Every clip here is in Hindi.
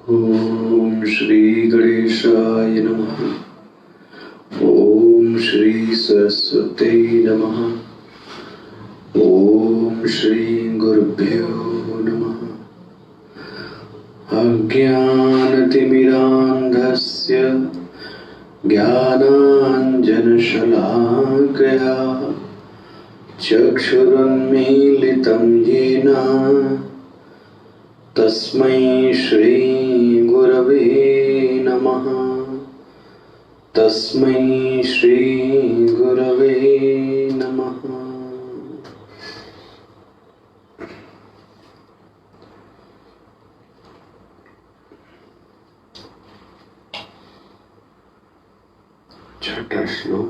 ओम श्री गणेशाय नमः। ओम श्री सरस्वती नमः। ओम श्री गुरुभ्यो नमः। अज्ञानतिमिरान्धस्य ज्ञानाञ्जनशलाकया चक्षुरुन्मीलितं येन तस्मै श्री गुरवे नमः। तस्मै श्री गुरवे नमः। छठा श्लोक।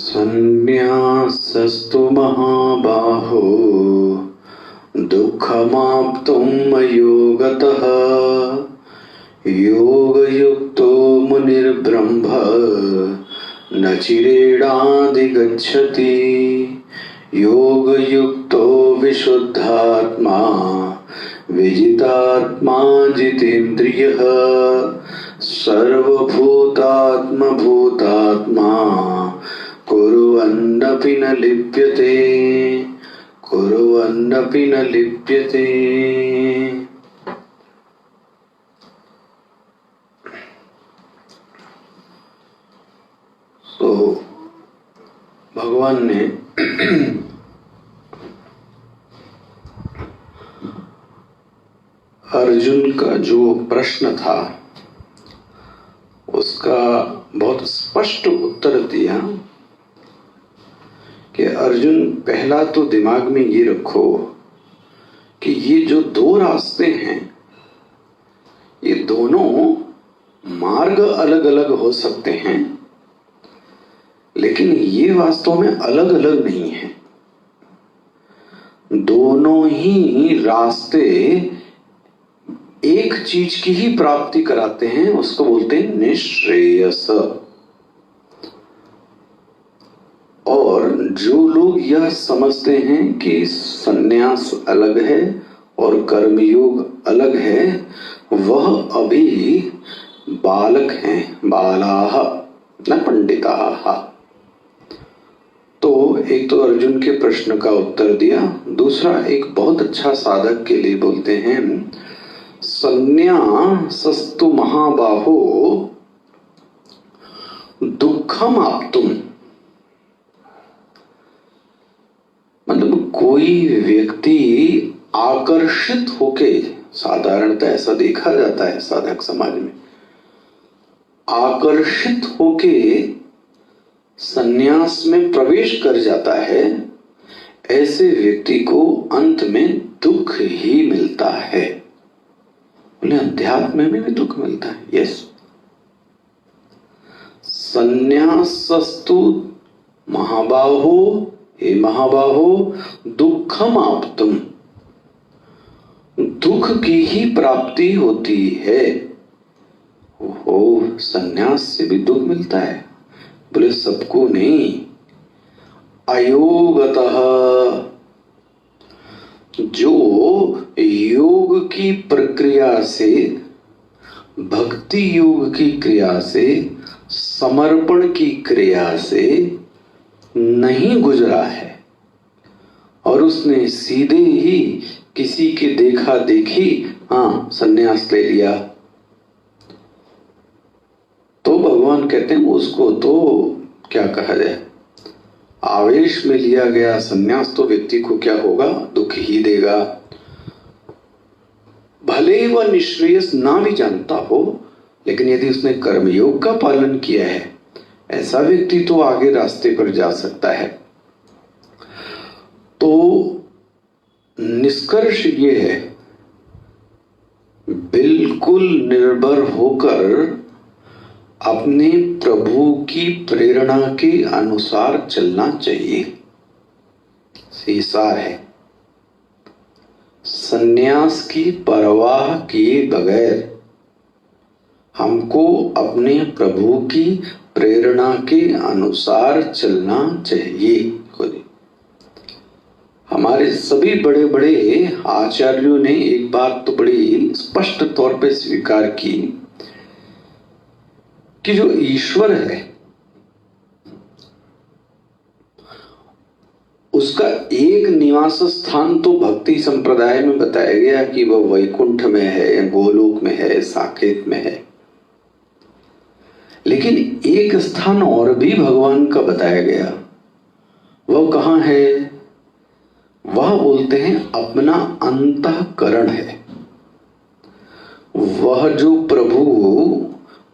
संन्यासस्तु महाबाहो दुःखमाप्तुम् अयोगतः योगयुक्तो मुनिर्ब्रह्म न चिरेणाधिगच्छति। योगयुक्तो विशुद्धात्मा विजितात्मा जितेन्द्रियः सर्वभूतात्मा भूतात्मा कुर्वन्नपि न लिप्यते। कुर्वन्नपि न लिप्यते। तो भगवान ने अर्जुन का जो प्रश्न था उसका बहुत स्पष्ट उत्तर दिया कि अर्जुन, पहला तो दिमाग में ये रखो कि ये जो दो रास्ते हैं ये दोनों मार्ग अलग अलग हो सकते हैं, लेकिन ये वास्तव में अलग अलग नहीं है। दोनों ही रास्ते एक चीज की ही प्राप्ति कराते हैं, उसको बोलते हैं निश्रेयस। और जो लोग यह समझते हैं कि सन्यास अलग है और कर्मयोग अलग है, वह अभी बालक हैं, बालाः न पंडिताः। तो एक तो अर्जुन के प्रश्न का उत्तर दिया। दूसरा, एक बहुत अच्छा साधक के लिए बोलते हैं, संन्यासस्तु महाबाहो दुःखम आप्तुम्। मतलब कोई व्यक्ति आकर्षित होके, साधारणतः ऐसा देखा जाता है साधक समाज में, आकर्षित होके संन्यास में प्रवेश कर जाता है, ऐसे व्यक्ति को अंत में दुख ही मिलता है। बोले अध्यात्म में भी दुख मिलता है। यस, संन्यासस्तु महाबाहो, हे महाबाहो, दुःखम आप्तुम्। दुख की ही प्राप्ति होती है। ओहो, संन्यास से भी दुख मिलता है? बोले सबको नहीं। अयोगतः, जो योग की प्रक्रिया से, भक्ति योग की क्रिया से, समर्पण की क्रिया से नहीं गुजरा है और उसने सीधे ही किसी के देखा देखी संन्यास ले लिया, तो भगवान कहते हैं उसको तो क्या कहा जाए, आवेश में लिया गया संन्यास तो व्यक्ति को क्या होगा, दुख ही देगा। भले वह निश्रेयस ना भी जानता हो, लेकिन यदि उसने कर्मयोग का पालन किया है, ऐसा व्यक्ति तो आगे रास्ते पर जा सकता है। तो निष्कर्ष ये है, बिल्कुल निर्भर होकर अपने प्रभु की प्रेरणा के अनुसार चलना चाहिए। सीसा है, संन्यास की परवाह किए बगैर हमको अपने प्रभु की प्रेरणा के अनुसार चलना चाहिए। हमारे सभी बड़े बड़े आचार्यों ने एक बात तो बड़ी स्पष्ट तौर पे स्वीकार की कि जो ईश्वर है उसका एक निवास स्थान तो भक्ति संप्रदाय में बताया गया कि वह वैकुंठ में है, गोलोक में है, साकेत में है। लेकिन एक स्थान और भी भगवान का बताया गया, वह कहां है? वह बोलते हैं अपना अंतःकरण है। वह जो प्रभु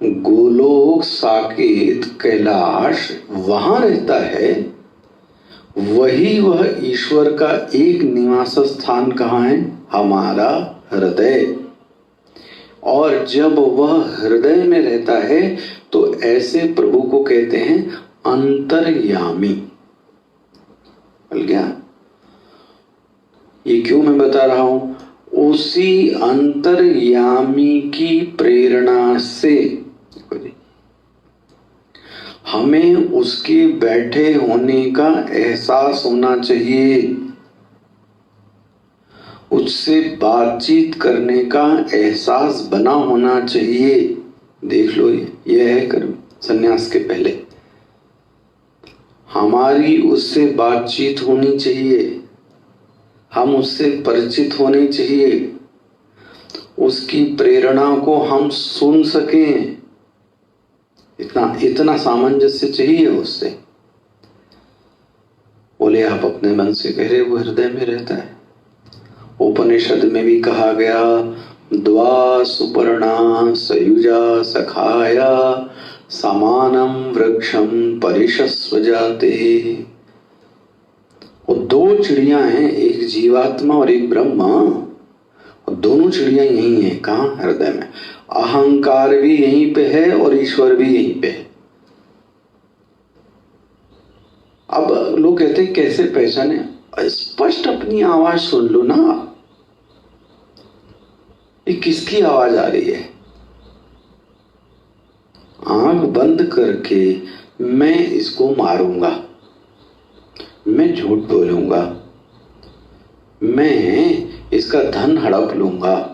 गोलोक, साकेत, कैलाश वहां रहता है, वही वह ईश्वर का एक निवास स्थान कहाँ है? हमारा हृदय। और जब वह हृदय में रहता है तो ऐसे प्रभु को कहते हैं अंतर्यामी। मिल गया? ये क्यों मैं बता रहा हूं? उसी अंतर्यामी की प्रेरणा से हमें उसके बैठे होने का एहसास होना चाहिए, उससे बातचीत करने का एहसास बना होना चाहिए। देख लो, यह है कर्म संन्यास के पहले। हमारी उससे बातचीत होनी चाहिए, हम उससे परिचित होने चाहिए, उसकी प्रेरणा को हम सुन सकें। इतना सामंजस्य चाहिए उससे। बोले आप अपने मन से कह रहे, वो हृदय में रहता है। उपनिषद में भी कहा गया, द्वा सुपर्णा सयुजा सखाया समानम वृक्षम परिशस्व जाते। वो दो चिड़िया हैं, एक जीवात्मा और एक ब्रह्मा, और दोनों चिड़िया यही हैं। कहाँ? हृदय में। अहंकार भी यहीं पे है और ईश्वर भी यहीं पे है। अब लोग कहते हैं कैसे पहचाने? स्पष्ट अपनी आवाज सुन लो ना। ये किसकी आवाज आ रही है? आंख बंद करके मैं इसको मारूंगा, मैं झूठ बोलूंगा, मैं इसका धन हड़प लूंगा,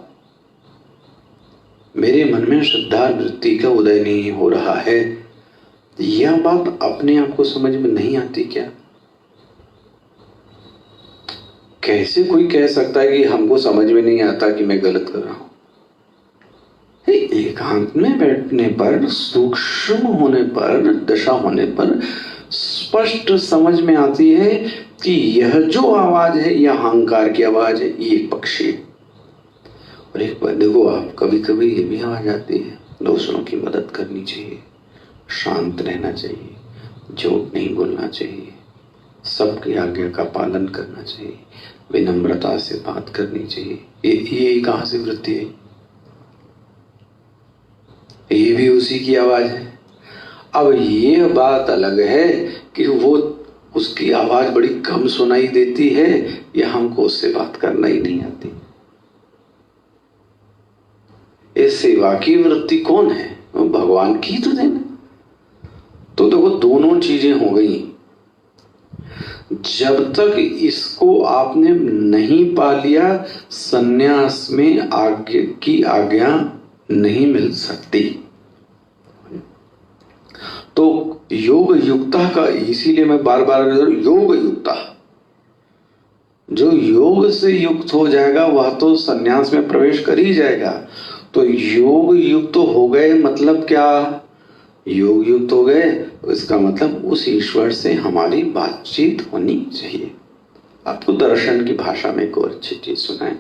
मेरे मन में श्रद्धा वृत्ति का उदय नहीं हो रहा है, यह बात अपने आप को समझ में नहीं आती क्या? कैसे कोई कह सकता है कि हमको समझ में नहीं आता कि मैं गलत कर रहा हूं? एकांत में बैठने पर, सूक्ष्म होने पर, दशा होने पर स्पष्ट समझ में आती है कि यह जो आवाज है यह अहंकार की आवाज है, ये एक पक्षी है। और एक बार देखो आप, कभी कभी ये भी आवाज आती है, दूसरों की मदद करनी चाहिए, शांत रहना चाहिए, झूठ नहीं बोलना चाहिए, सबकी आज्ञा का पालन करना चाहिए, विनम्रता से बात करनी चाहिए। ये कहां से वृत्ति है? ये भी उसी की आवाज है। अब ये बात अलग है कि वो उसकी आवाज बड़ी कम सुनाई देती है या हमको उससे बात करना ही नहीं आती। इस सेवा की वृत्ति कौन है? वो भगवान की तो देना। तो देखो दोनों चीजें हो गई। जब तक इसको आपने नहीं पा लिया, सन्यास में आज्ञा नहीं मिल सकती। तो योग युक्ता का, इसीलिए मैं बार बार योग युक्ता, जो योग से युक्त हो जाएगा वह तो सन्यास में प्रवेश कर ही जाएगा। तो योग युक्त हो गए मतलब क्या? योग युक्त हो गए इसका मतलब उस ईश्वर से हमारी बातचीत होनी चाहिए। आपको दर्शन की भाषा में एक और अच्छी चीज सुनाए।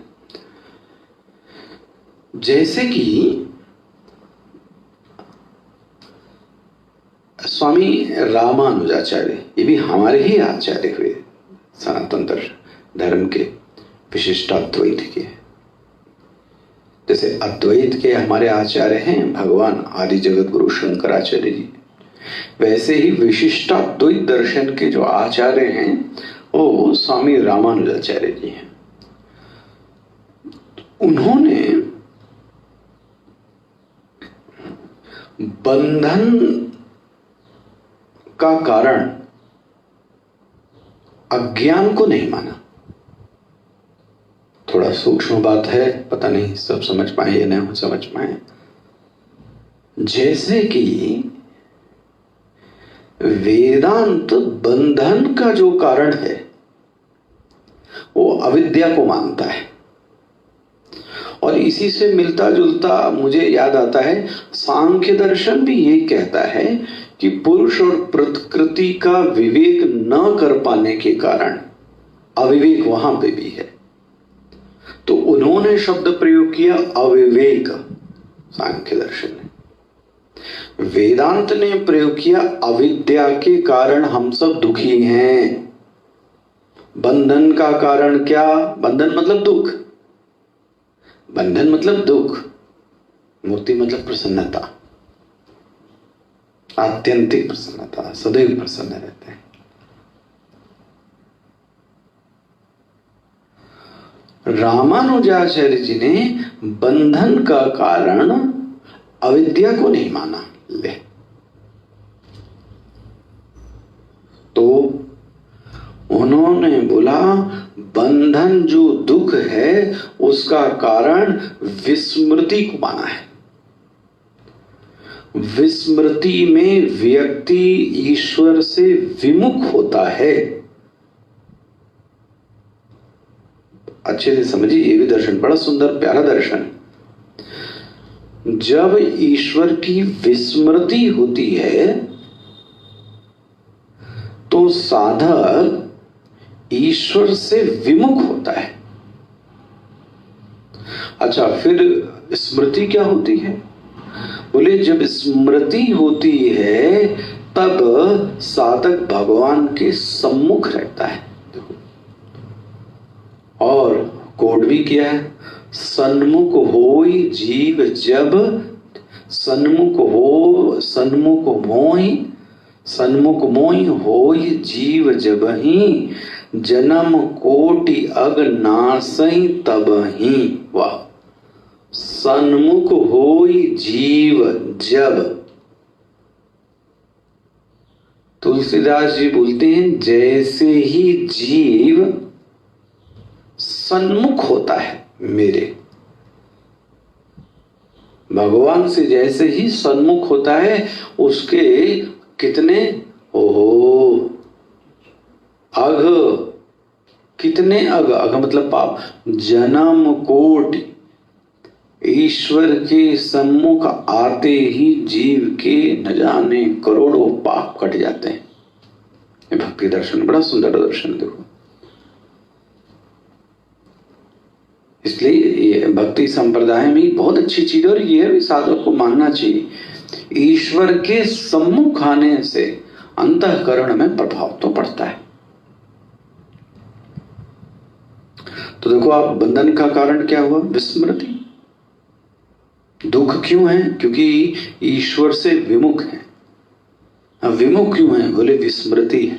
जैसे कि स्वामी रामानुजाचार्य, ये भी हमारे ही आचार्य हुए, सनातन धर्म के विशिष्टाद्वैत के। जैसे अद्वैत के हमारे आचार्य हैं भगवान आदि जगत गुरु शंकराचार्य जी, वैसे ही विशिष्टाद्वैत दर्शन के जो आचार्य हैं वो स्वामी रामानुजाचार्य जी हैं। उन्होंने बंधन का कारण अज्ञान को नहीं माना। थोड़ा सूक्ष्म बात है, पता नहीं सब समझ पाए या नहीं समझ पाए। जैसे कि वेदांत बंधन का जो कारण है वो अविद्या को मानता है, और इसी से मिलता जुलता मुझे याद आता है सांख्य दर्शन भी ये कहता है कि पुरुष और प्रकृति का विवेक न कर पाने के कारण अविवेक वहां पे भी है। तो उन्होंने शब्द प्रयोग किया अविवेक, सांख्य दर्शन ने। वेदांत ने प्रयोग किया अविद्या के कारण हम सब दुखी हैं। बंधन का कारण क्या? बंधन मतलब दुख, बंधन मतलब दुख, मुक्ति मतलब प्रसन्नता, आत्यंतिक प्रसन्नता, सदैव प्रसन्न रहते हैं। रामानुजाचार्य जी ने बंधन का कारण अविद्या को नहीं माना। ले तो उन्होंने बोला बंधन जो दुख है उसका कारण विस्मृति को माना है। विस्मृति में व्यक्ति ईश्वर से विमुख होता है। अच्छे से समझिए, ये भी दर्शन बड़ा सुंदर प्यारा दर्शन है। जब ईश्वर की विस्मृति होती है तो साधक ईश्वर से विमुख होता है। अच्छा, फिर स्मृति क्या होती है? बोले जब स्मृति होती है तब साधक भगवान के सम्मुख रहता है। देखो, और कोड भी क्या है? सन्मुख होई जीव जब, सन्मुख मोहि होई जीव जबहि, जन्म कोटि अग नासहि तबहि। वाह, सन्मुख होई जीव जब। तुलसीदास जी बोलते हैं जैसे ही जीव सन्मुख होता है मेरे, भगवान से जैसे ही सन्मुख होता है उसके कितने अघ, कितने अघ मतलब पाप, जन्म कोटि, ईश्वर के सम्मुख आते ही जीव के न जाने करोड़ों पाप कट जाते हैं। ये भक्ति दर्शन बड़ा सुंदर दर्शन। देखो, इसलिए ये भक्ति संप्रदाय में बहुत अच्छी चीज, और ये भी साधक को मानना चाहिए। ईश्वर के सम्मुख आने से अंतःकरण में प्रभाव तो पड़ता है। तो देखो आप, बंधन का कारण क्या हुआ? विस्मृति। दुख क्यों है? क्योंकि ईश्वर से विमुख है। विमुख क्यों है? बोले विस्मृति है।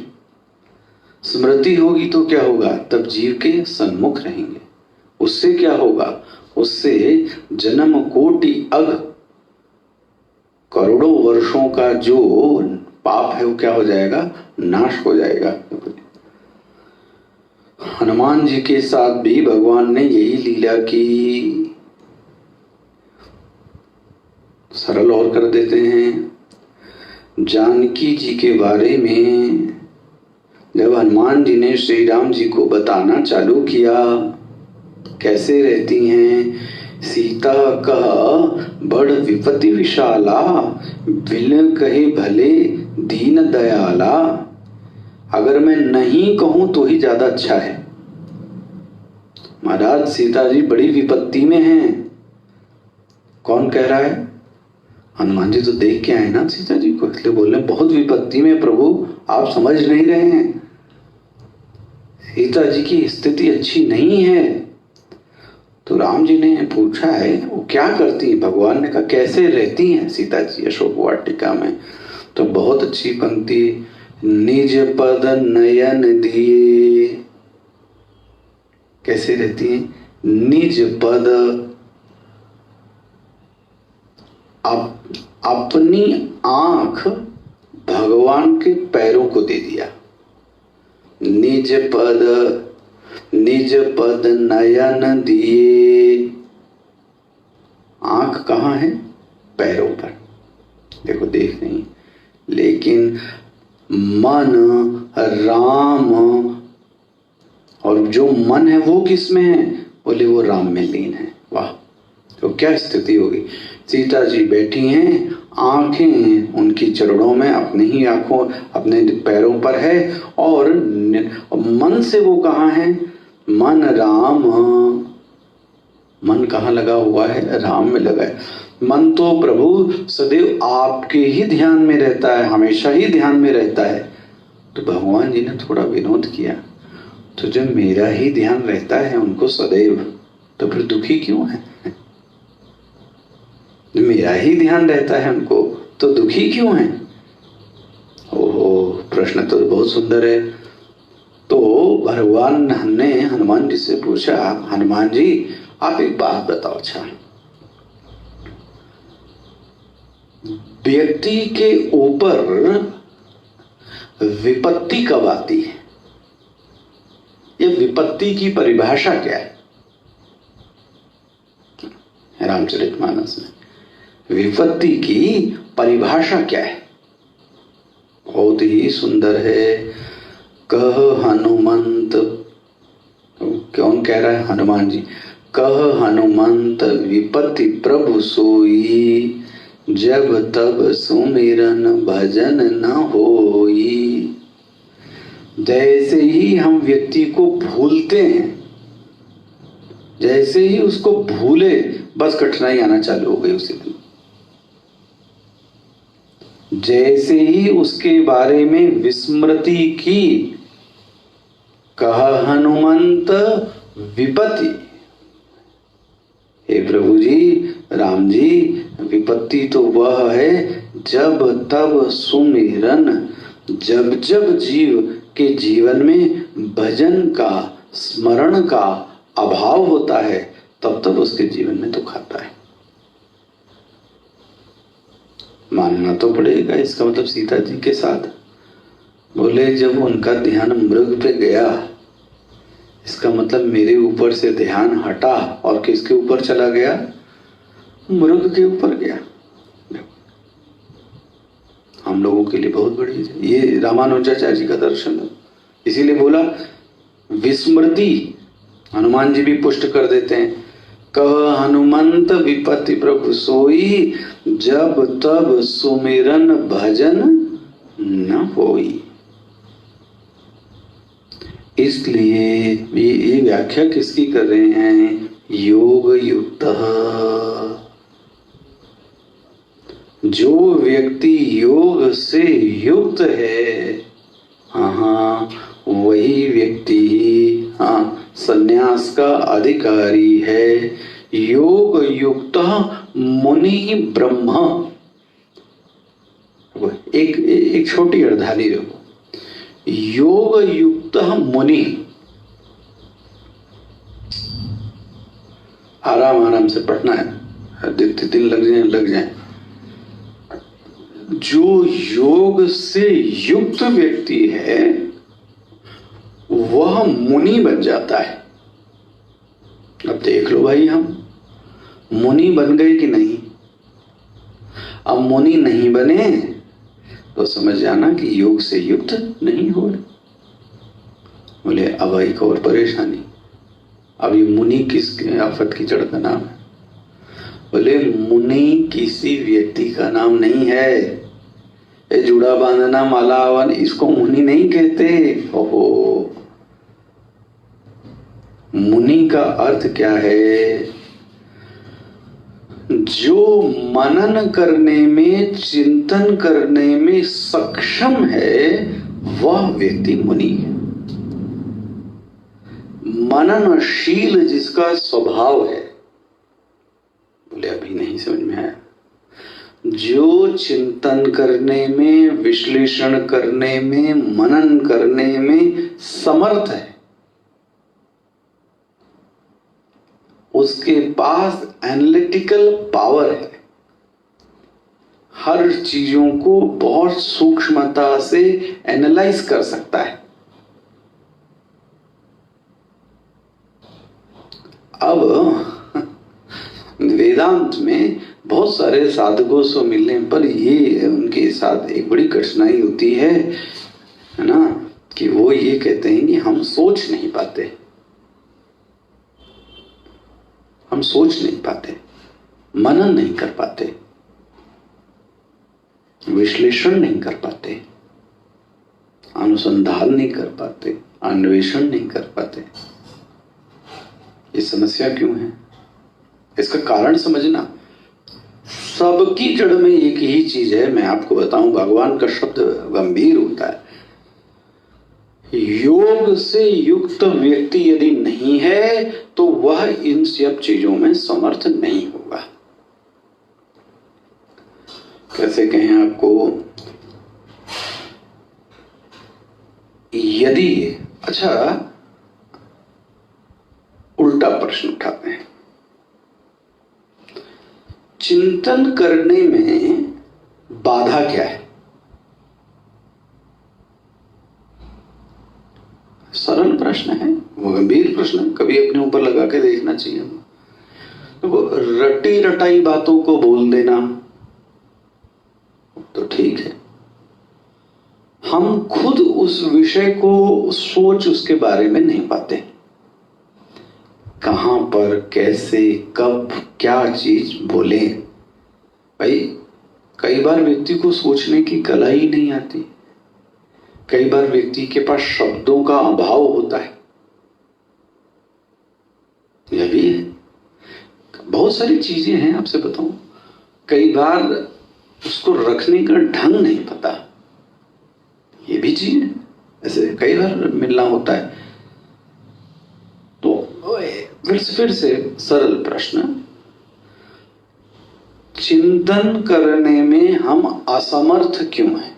स्मृति होगी तो क्या होगा? तब जीव के सन्मुख रहेंगे। उससे क्या होगा? उससे जन्म कोटि अघ, करोड़ों वर्षों का जो पाप है वो क्या हो जाएगा? नाश हो जाएगा। हनुमान जी के साथ भी भगवान ने यही लीला की। सरल और कर देते हैं। जानकी जी के बारे में जब हनुमान जी ने श्री राम जी को बताना चालू किया, कैसे रहती हैं सीता कह बड़ विपत्ति विशाला, बिन कहे भले दीन दयाला। अगर मैं नहीं कहूं तो ही ज्यादा अच्छा है। महाराज सीता जी बड़ी विपत्ति में हैं। कौन कह रहा है? हनुमान जी तो देख के आए ना सीता जी को, इसलिए बोल रहे बहुत विपत्ति में प्रभु, आप समझ नहीं रहे हैं, सीता जी की स्थिति अच्छी नहीं है। तो राम जी ने पूछा है वो क्या करती है? भगवान ने कहा कैसे रहती हैं सीता जी अशोक वाटिका में? तो बहुत अच्छी पंक्ति, निज पद नयन दिए। कैसे रहती हैं? निज पद, अपनी आंख भगवान के पैरों को दे दिया। निज पद, निज पद नयन दिए। आंख कहाँ है? पैरों पर, देखो देख नहीं, लेकिन मन राम, और जो मन है वो किस में है? बोले वो राम में लीन है। वाह, तो क्या स्थिति होगी। सीता जी बैठी हैं, आंखें उनकी चरणों में, अपनी ही आंखों अपने पैरों पर है, और मन से वो कहाँ है? मन राम, मन कहाँ लगा हुआ है? राम में लगा है। मन तो प्रभु सदैव आपके ही ध्यान में रहता है, हमेशा ही ध्यान में रहता है। तो भगवान जी ने थोड़ा विनोद किया, तो जब मेरा ही ध्यान रहता है उनको सदैव, तो फिर दुखी क्यों है? मेरा ही ध्यान रहता है उनको, तो दुखी क्यों है? ओहो, प्रश्न तो बहुत सुंदर है। तो भगवान ने हनुमान जी से पूछा, हनुमान जी आप एक बात बताओ, अच्छा व्यक्ति के ऊपर विपत्ति कब आती है? ये विपत्ति की परिभाषा क्या है? रामचरितमानस में विपत्ति की परिभाषा क्या है? बहुत ही सुंदर है। कह हनुमंत, कौन कह रहा है? हनुमान जी। कह हनुमंत विपत्ति प्रभु सोई, जब तब सुमिरन भजन न होई। जैसे ही हम व्यक्ति को भूलते हैं, जैसे ही उसको भूले, बस कठिनाई आना चालू हो गई उसी दिन। जैसे ही उसके बारे में विस्मृति की, कहा हनुमंत विपत्ति, हे प्रभु जी, राम जी, विपत्ति तो वह है जब तब सुमिरन, जब जब जीव के जीवन में भजन का, स्मरण का अभाव होता है, तब तब उसके जीवन में दुख आता है। मानना तो पड़ेगा। इसका मतलब सीता जी के साथ बोले जब उनका ध्यान मृग पे गया, इसका मतलब मेरे ऊपर से ध्यान हटा और किसके ऊपर चला गया? मृग के ऊपर गया। हम लोगों के लिए बहुत बड़ी है ये रामानुजाचार्य जी का दर्शन है। इसीलिए बोला विस्मृति, हनुमान जी भी पुष्ट कर देते हैं। कह हनुमंत विपत्ति प्रभु सोई, जब तब सुमिरन भजन न होई। इसलिए ये व्याख्या किसकी कर रहे हैं? योग युक्त। जो व्यक्ति योग से युक्त है, हाँ, वही व्यक्ति संन्यास का अधिकारी है। योग युक्त मुनि ब्रह्म। एक छोटी अर्धाली देखो, योग युक्त मुनि, आराम आराम से पढ़ना है, दिन लग जाए। जो योग से युक्त व्यक्ति है वह मुनि बन जाता है। अब देख लो भाई, हम मुनि बन गए कि नहीं? अब मुनि नहीं बने तो समझ जाना कि योग से युक्त नहीं हुए। बोले अब एक और परेशानी, अब ये मुनि किस आफत की जड़ का नाम है? बोले मुनि किसी व्यक्ति का नाम नहीं है। ये जुड़ा बांधना माला हवन, इसको मुनि नहीं कहते। ओहो, मुनि का अर्थ क्या है? जो मनन करने में, चिंतन करने में सक्षम है, वह व्यक्ति मुनि है। मननशील जिसका स्वभाव है। बोले अभी नहीं समझ में आया। जो चिंतन करने में, विश्लेषण करने में, मनन करने में समर्थ है, उसके पास एनालिटिकल पावर है। हर चीजों को बहुत सूक्ष्मता से एनालाइज कर सकता है। अब वेदांत में बहुत सारे साधकों से मिलने पर ये उनके साथ एक बड़ी कठिनाई होती है ना, कि वो ये कहते हैं कि हम सोच नहीं पाते, हम सोच नहीं पाते, मनन नहीं कर पाते, विश्लेषण नहीं कर पाते, अनुसंधान नहीं कर पाते, अन्वेषण नहीं कर पाते। ये समस्या क्यों है? इसका कारण समझना। सबकी जड़ में एक ही चीज है। मैं आपको बताऊं, भगवान का शब्द गंभीर होता है। योग से युक्त व्यक्ति यदि नहीं है तो वह इन सब चीजों में समर्थ नहीं होगा। कैसे कहें आपको, यदि, अच्छा उल्टा प्रश्न उठाते हैं, चिंतन करने में बाधा क्या है? सरल प्रश्न है, वो गंभीर प्रश्न, कभी अपने ऊपर लगा के देखना चाहिए। तो वो रटी रटाई बातों को बोल देना तो ठीक है, हम खुद उस विषय को सोच उसके बारे में नहीं पाते, कहां पर कैसे कब क्या चीज बोले। भाई कई बार व्यक्ति को सोचने की कला ही नहीं आती, कई बार व्यक्ति के पास शब्दों का अभाव होता है, यह भी है। बहुत सारी चीजें हैं, आपसे बताऊं, कई बार उसको रखने का ढंग नहीं पता, ये भी चीज है। ऐसे कई बार मिलना होता है। तो फिर से सरल प्रश्न, चिंतन करने में हम असमर्थ क्यों हैं?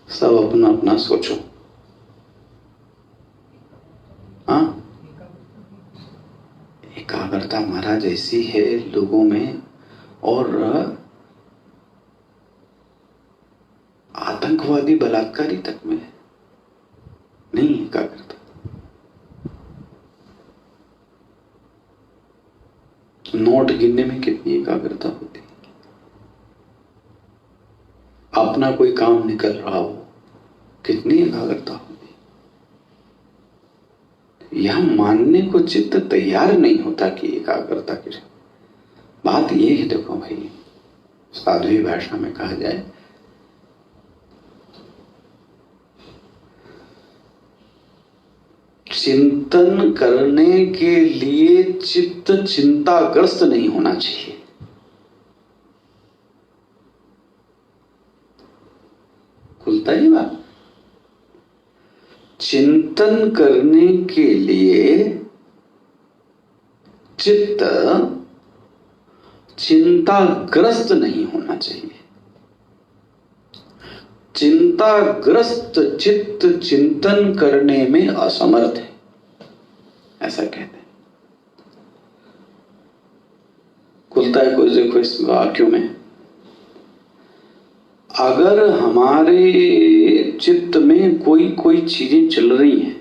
सब अपना अपना सोचो। हाँ, एकाग्रता महाराज ऐसी है लोगों में, और आतंकवादी बलात्कारी तक में नहीं एकाग्रता। नोट गिनने में कितनी एकाग्रता होती है, अपना कोई काम निकल रहा हो कितनी एकाग्रता होती। यह मानने को चित्त तैयार नहीं होता कि एकाग्रता की बात ये है। देखो भाई, साध्वी भाषा में कहा जाए, चिंतन करने के लिए चित्त चिंताग्रस्त नहीं होना चाहिए। खुलता ही बात। चिंतन करने के लिए चित्त चिंताग्रस्त नहीं होना चाहिए। चिंताग्रस्त चित्त चिंतन करने में असमर्थ है, ऐसा कहते हैं। खुलता है कुछ देखो इस वाक्यों में, अगर हमारे चित्त में कोई कोई चीजें चल रही हैं,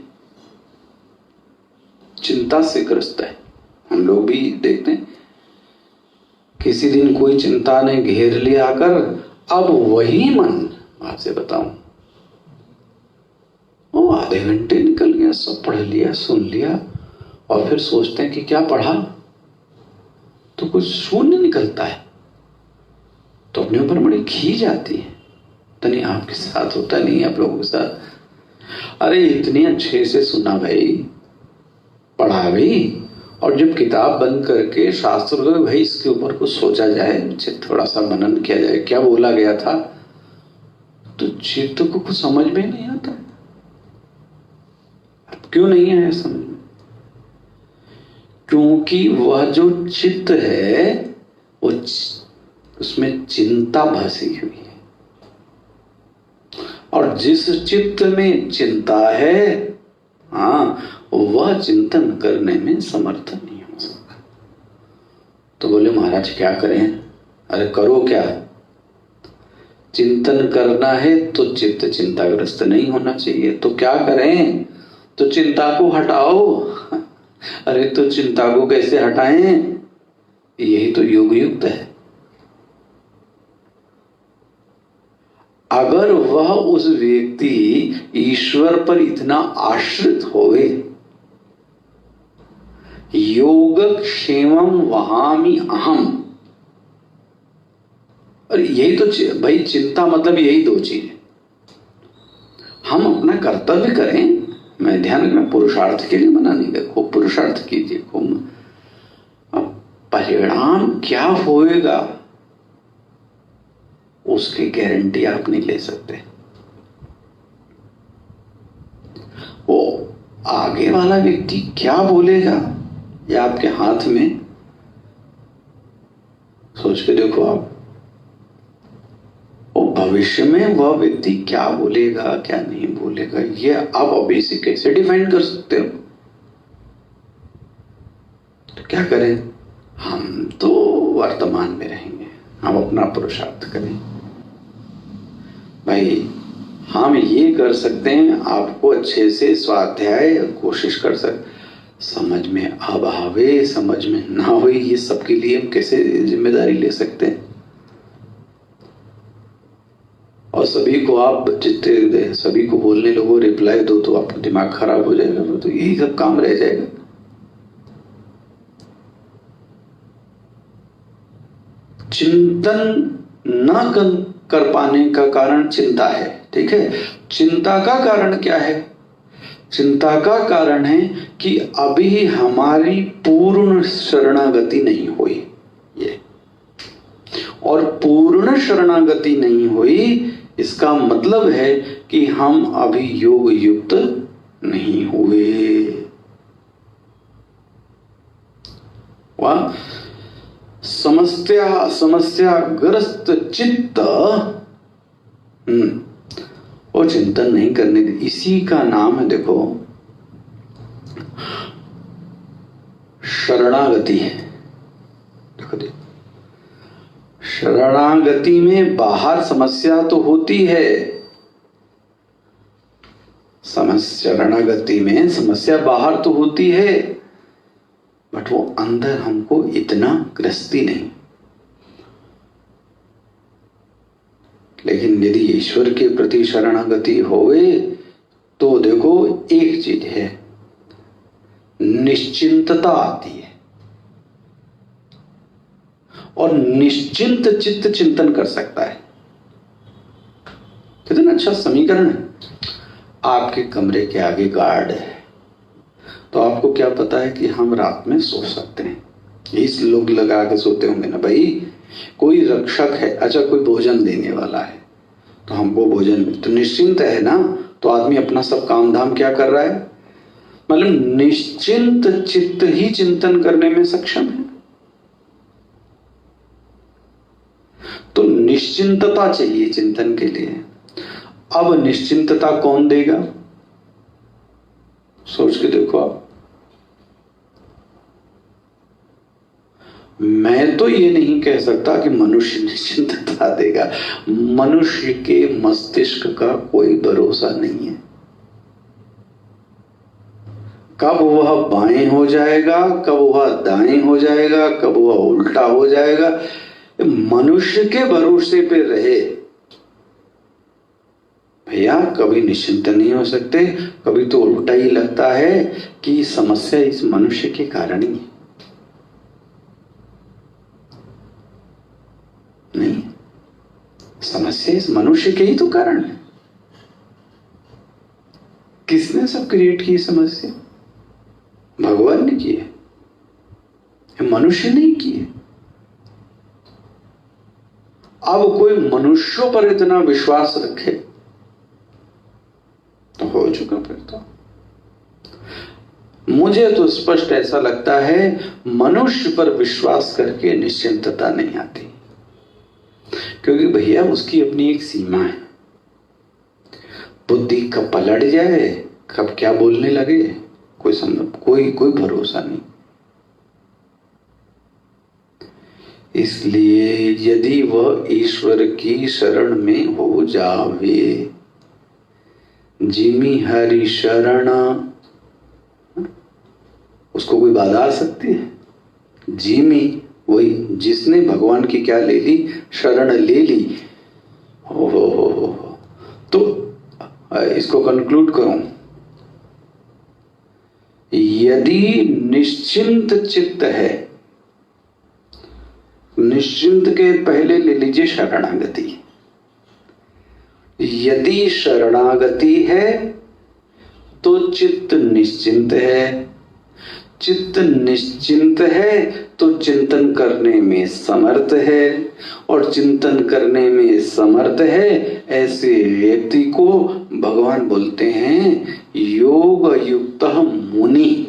चिंता से ग्रस्त है, हम लोग भी देखते हैं, किसी दिन कोई चिंता ने घेर लिया आकर, अब वही मन, आपसे बताऊं, वो आधे घंटे निकल गया, सब पढ़ लिया सुन लिया, और फिर सोचते हैं कि क्या पढ़ा, तो कुछ शून्य निकलता है, तो अपने ऊपर बड़ी खीज आती है। तो नहीं, आपके साथ होता नहीं, आप लोगों के साथ, अरे इतने अच्छे से सुना भाई, पढ़ा भाई, और जब किताब बंद करके शास्त्र को भाई इसके ऊपर कुछ सोचा जाए, थोड़ा सा मनन किया जाए, क्या बोला गया था, तो चित्त को कुछ समझ में नहीं आता। क्यों नहीं आया समझ में? क्योंकि वह जो चित्त है वो उसमें चिंता बसी हुई है, और जिस चित्त में चिंता है, हाँ, वह चिंतन करने में समर्थ नहीं हो सकता। तो बोले महाराज क्या करें? अरे करो क्या, चिंतन करना है तो चित्त चिंताग्रस्त नहीं होना चाहिए, तो क्या करें? तो चिंता को हटाओ। अरे तो चिंता को कैसे हटाएं? यही तो योग युक्त है। अगर वह उस व्यक्ति ईश्वर पर इतना आश्रित होवे, योगक्षेमं वहामि अहम, और यही तो भाई चिंता मतलब यही दो चीज। हम अपना कर्तव्य करें, मैं ध्यान रखना, पुरुषार्थ के लिए मना नहीं कर, खूब पुरुषार्थ कीजिए खूब। अब परिणाम क्या होएगा उसकी गारंटी आप नहीं ले सकते। वो आगे वाला व्यक्ति क्या बोलेगा ये आपके हाथ में। सोच के देखो आप, वो भविष्य में वह व्यक्ति क्या बोलेगा क्या नहीं बोलेगा, ये आप अभी से कैसे डिफाइन कर सकते हो? तो क्या करें, हम तो वर्तमान में रहेंगे, हम अपना पुरुषार्थ करें। भाई हम ये कर सकते हैं, आपको अच्छे से स्वाध्याय कोशिश कर सकते, समझ में अब आवे समझ में ना हो, ये सबके लिए हम कैसे जिम्मेदारी ले सकते हैं? और सभी को आप जितने सभी को बोलने लगो, रिप्लाई दो, तो आपका दिमाग खराब हो जाएगा, तो यही सब काम रह जाएगा। चिंतन न कर पाने का कारण चिंता है, ठीक है। चिंता का कारण क्या है? चिंता का कारण है कि अभी हमारी पूर्ण शरणागति नहीं हुई, ये, और पूर्ण शरणागति नहीं हुई इसका मतलब है कि हम अभी योग युक्त नहीं हुए। वाह, समस्याग्रस्त चित्त वो चिंतन नहीं करने दे, इसी का नाम है देखो शरणागति है। देखो शरणागति में बाहर समस्या तो होती है, शरणागति में समस्या बाहर तो होती है, बट वो अंदर हमको इतना ग्रस्ती नहीं। लेकिन यदि ईश्वर के प्रति शरणागति होवे तो देखो एक चीज है, निश्चिंतता आती है, और निश्चिंत चित्त चिंतन कर सकता है। कितना अच्छा समीकरण है। आपके कमरे के आगे गार्ड है, तो आपको क्या पता है कि हम रात में सो सकते हैं, इस लोग लगा के सोते होंगे ना भाई। कोई रक्षक है, अच्छा कोई भोजन देने वाला है, तो हमको भोजन मिले तो निश्चिंत है ना, तो आदमी अपना सब काम धाम क्या कर रहा है, मतलब निश्चिंत चित्त ही चिंतन करने में सक्षम है। तो निश्चिंतता चाहिए चिंतन के लिए। अब निश्चिंतता कौन देगा? सोच के देखो आप। मैं तो ये नहीं कह सकता कि मनुष्य निश्चिंतता देगा। मनुष्य के मस्तिष्क का कोई भरोसा नहीं है, कब वह बाएं हो जाएगा, कब वह दाएं हो जाएगा, कब वह उल्टा हो जाएगा। मनुष्य के भरोसे पे रहे भैया, कभी निश्चिंत नहीं हो सकते। कभी तो उल्टा ही लगता है कि समस्या इस मनुष्य के कारण ही है। नहीं, समस्या इस मनुष्य के ही तो कारण है। किसने सब क्रिएट की समस्या? भगवान ने की है, मनुष्य नहीं की है। अब कोई मनुष्यों पर इतना विश्वास रखे तो हो चुका। फिर तो मुझे तो स्पष्ट ऐसा लगता है, मनुष्य पर विश्वास करके निश्चिंतता नहीं आती, क्योंकि भैया उसकी अपनी एक सीमा है। बुद्धि कब पलट जाए, कब क्या बोलने लगे, कोई भरोसा नहीं। इसलिए यदि वह ईश्वर की शरण में हो जावे, जिमि हरि शरण उसको कोई बाधा आ सकती है? जिमी वही जिसने भगवान की क्या ले ली, शरण ले ली। हो। तो इसको कंक्लूड करूं, यदि निश्चिंत चित्त है, निश्चिंत के पहले ले लीजिए शरणागति। यदि शरणागति है तो चित्त निश्चिंत है, चित्त निश्चिंत है तो चिंतन करने में समर्थ है, और चिंतन करने में समर्थ है ऐसे व्यक्ति को भगवान बोलते हैं योग युक्त मुनि।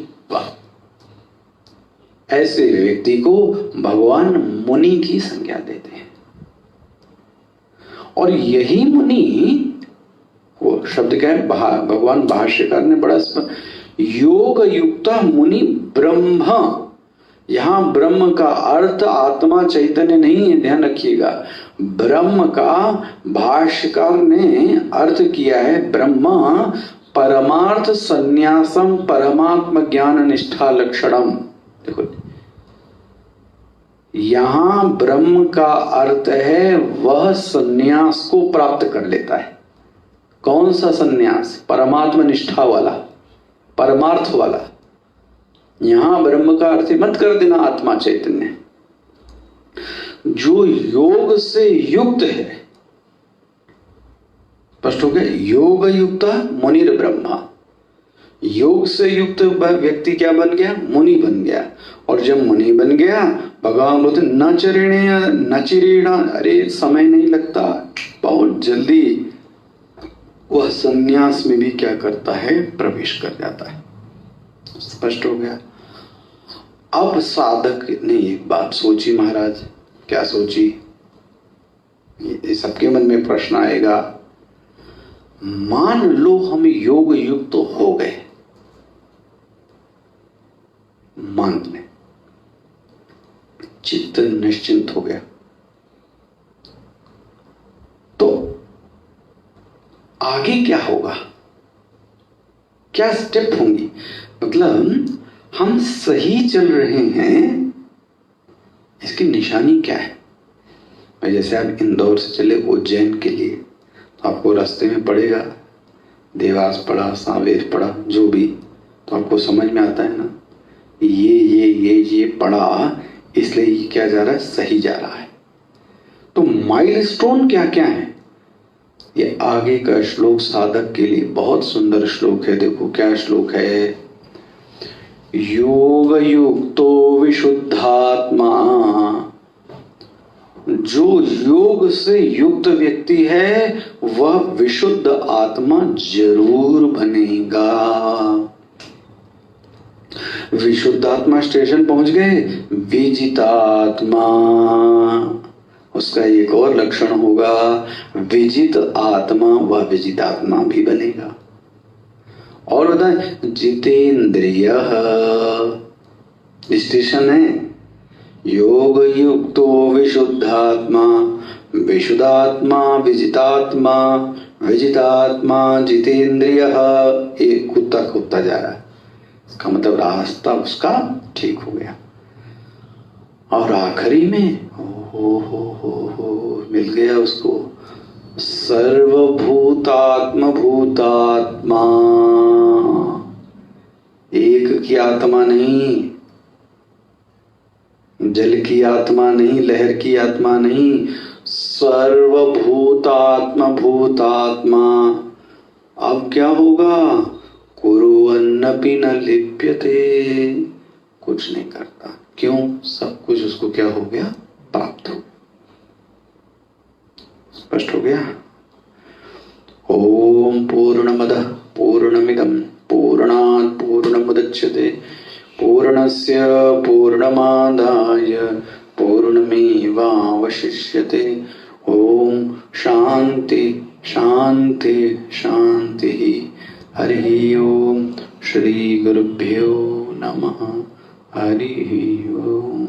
ऐसे व्यक्ति को भगवान मुनि की संज्ञा देते हैं। और यही मुनि, वो शब्द क्या है, भगवान भाष्यकार ने बड़ा योग युक्त मुनि ब्रह्म। यहां ब्रह्म का अर्थ आत्मा चैतन्य नहीं है, ध्यान रखिएगा। ब्रह्म का भाष्यकार ने अर्थ किया है ब्रह्म परमार्थ संन्यासम परमात्म ज्ञान निष्ठा लक्षणम। देखो यहां ब्रह्म का अर्थ है वह संन्यास को प्राप्त कर लेता है। कौन सा संन्यास? परमात्मा निष्ठा वाला, परमार्थ वाला। यहां ब्रह्म का अर्थ मत कर देना आत्मा चैतन्य। जो योग से युक्त है, स्पष्ट हो गया, योग युक्त मुनिर ब्रह्मा। योग से युक्त व्यक्ति क्या बन गया? मुनि बन गया। और जब मुनि बन गया, भगवान बोलते न चिरेणा, अरे समय नहीं लगता, बहुत जल्दी वह संन्यास में भी क्या करता है? प्रवेश कर जाता है। स्पष्ट हो गया। अब साधक ने एक बात सोची महाराज, क्या सोची? ये सबके मन में प्रश्न आएगा। मान लो हम योग युक्त तो हो गए, मान लें चित्त निश्चिंत हो गया, तो आगे क्या होगा? क्या स्टेप होंगी? मतलब हम सही चल रहे हैं, इसकी निशानी क्या है? भाई जैसे आप इंदौर से चले उज्जैन के लिए, तो आपको रास्ते में पड़ेगा देवास पड़ा, सांवेर पड़ा, जो भी, तो आपको समझ में आता है ना, ये पड़ा, इसलिए ये क्या जा रहा है? सही जा रहा है। तो माइलस्टोन क्या क्या है? ये आगे का श्लोक साधक के लिए बहुत सुंदर श्लोक है। देखो क्या श्लोक है। योग युक्तो विशुद्धात्मा, जो योग से युक्त व्यक्ति है वह विशुद्ध आत्मा जरूर बनेगा। विशुद्ध आत्मा स्टेशन पहुंच गए, विजितात्मा, उसका एक और लक्षण होगा विजित आत्मा, वह विजित आत्मा भी बनेगा। और बताएं, जितेंद्रिय स्टेशन है, योग युक्तो विशुद्धात्मा, विशुद्धात्मा विजितात्मा, विजितात्मा जितेंद्रिय। एक कुत्ता जा रहा है, इसका मतलब रास्ता उसका ठीक हो गया। और आखिरी में हो मिल गया उसको सर्वभूतात्म भूतात्मा। एक की आत्मा नहीं, जल की आत्मा नहीं, लहर की आत्मा नहीं, सर्वभूतात्म भूतात्मा। अब क्या होगा? कुर्वन्नपि न लिप्यते, कुछ नहीं करता। क्यों? सब कुछ उसको क्या हो गया? प्राप्त हो। स्पष्ट हो गया। ओम पूर्णमदः पूर्णमिदं पूर्णात् पूर्णमुदच्यते पूर्णस्य पूर्णमादाय पूर्णमेवावशिष्यते। ओम शांति शांति शांति। हरि ओम। श्री गुरुभ्यो नमः। हरि ओम।